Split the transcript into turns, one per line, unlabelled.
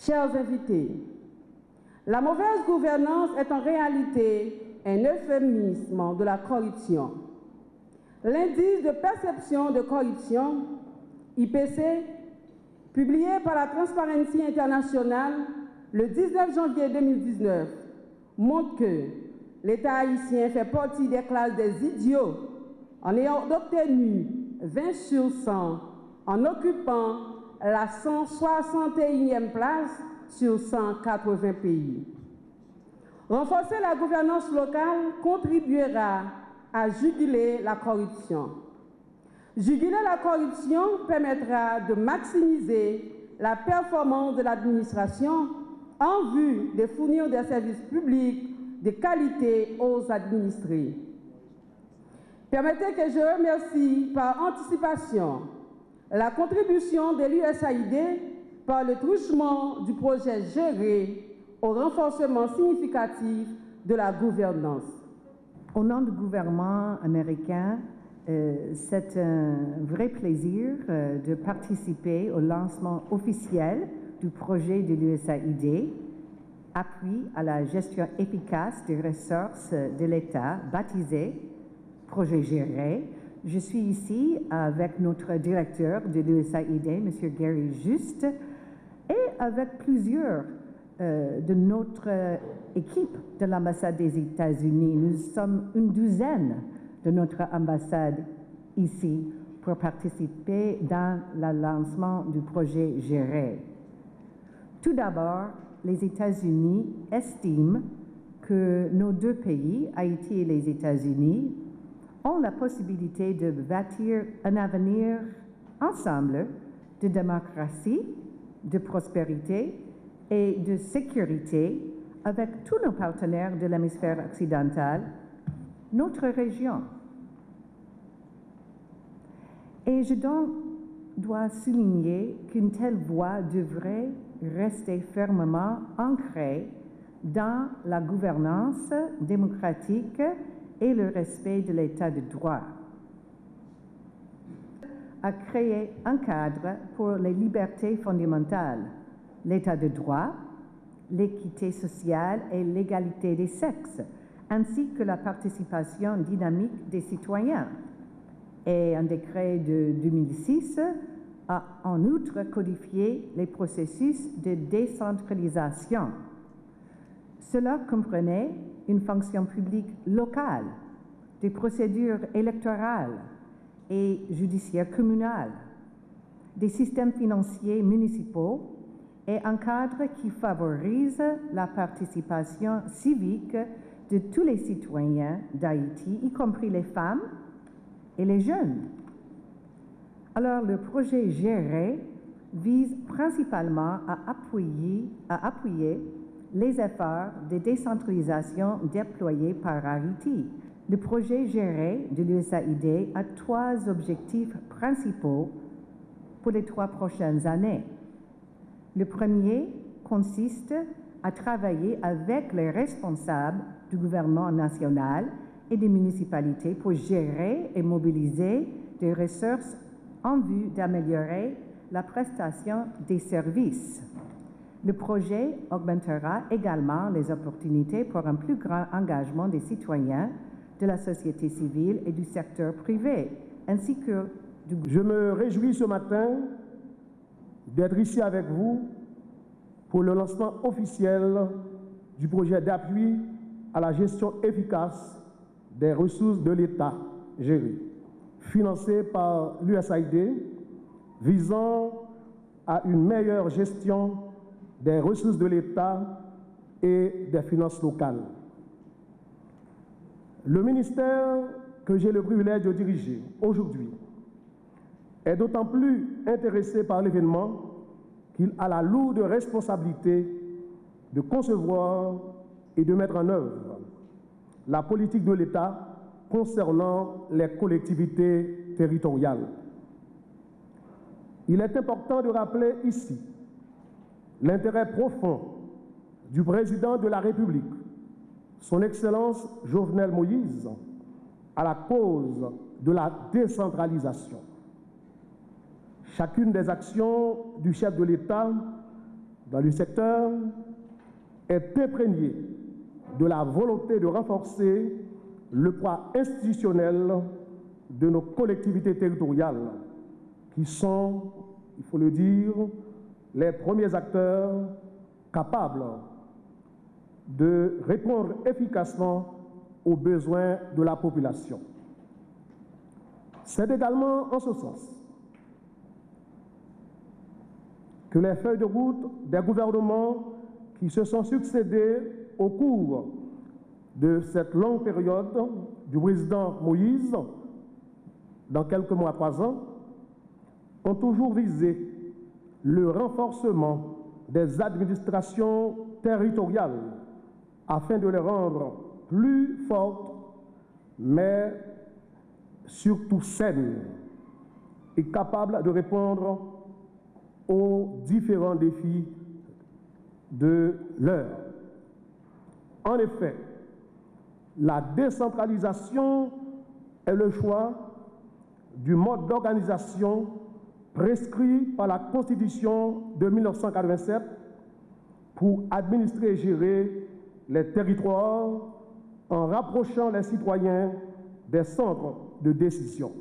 Chers invités, la mauvaise gouvernance est en réalité un euphémisme de la corruption. L'indice de perception de corruption, IPC, publié par la Transparency International le 19 janvier 2019, montre que l'État haïtien fait partie des classes des idiots en ayant obtenu 20 sur 100 en occupant la 161e place sur 180 pays. Renforcer la gouvernance locale contribuera à juguler la corruption. Juguler la corruption permettra de maximiser la performance de l'administration en vue de fournir des services publics de qualité aux administrés. Permettez que je remercie par anticipation la contribution de l'USAID par le truchement du projet géré au renforcement significatif de la gouvernance.
Au nom du gouvernement américain, c'est un vrai plaisir de participer au lancement officiel du projet de l'USAID, appui à la gestion efficace des ressources de l'État, baptisé Projet Géré. Je suis ici avec notre directeur de l'USAID, M. Gary Juste, et avec plusieurs de notre équipe de l'ambassade des États-Unis. Nous sommes une douzaine de notre ambassade ici pour participer dans le lancement du projet Géré. Tout d'abord, les États-Unis estiment que nos deux pays, Haïti et les États-Unis, ont la possibilité de bâtir un avenir ensemble de démocratie, de prospérité et de sécurité avec tous nos partenaires de l'hémisphère occidental, notre région. Et je dois souligner qu'une telle voie devrait rester fermement ancrée dans la gouvernance démocratique et le respect de l'état de droit. À créer un cadre pour les libertés fondamentales, l'état de droit, l'équité sociale et l'égalité des sexes, ainsi que la participation dynamique des citoyens. Et un décret de 2006 a en outre codifié les processus de décentralisation. Cela comprenait une fonction publique locale, des procédures électorales et judiciaires communales, des systèmes financiers municipaux et un cadre qui favorise la participation civique de tous les citoyens d'Haïti, y compris les femmes et les jeunes. Alors, le projet Géré vise principalement à appuyer les efforts de décentralisation déployés par Haïti. Le projet Géré de l'USAID a 3 objectifs principaux pour les 3 prochaines années. Le premier consiste à travailler avec les responsables du gouvernement national et des municipalités pour gérer et mobiliser des ressources en vue d'améliorer la prestation des services. Le projet augmentera également les opportunités pour un plus grand engagement des citoyens, de la société civile et du secteur privé, ainsi que du...
Je me réjouis ce matin d'être ici avec vous pour le lancement officiel du projet d'appui à la gestion efficace des ressources de l'État gérées, financé par l'USAID, visant à une meilleure gestion des ressources de l'État et des finances locales. Le ministère que j'ai le privilège de diriger aujourd'hui est d'autant plus intéressé par l'événement qu'il a la lourde responsabilité de concevoir et de mettre en œuvre la politique de l'État concernant les collectivités territoriales. Il est important de rappeler ici l'intérêt profond du président de la République, son Excellence Jovenel Moïse, à la cause de la décentralisation. Chacune des actions du chef de l'État dans le secteur est imprégné de la volonté de renforcer le poids institutionnel de nos collectivités territoriales, qui sont, il faut le dire, les premiers acteurs capables de répondre efficacement aux besoins de la population. C'est également en ce sens que les feuilles de route des gouvernements qui se sont succédés au cours de cette longue période du président Moïse, dans quelques mois, 3 ans, ont toujours visé le renforcement des administrations territoriales afin de les rendre plus fortes, mais surtout saines et capables de répondre aux différents défis de l'heure. En effet, la décentralisation est le choix du mode d'organisation prescrit par la Constitution de 1987 pour administrer et gérer les territoires en rapprochant les citoyens des centres de décision.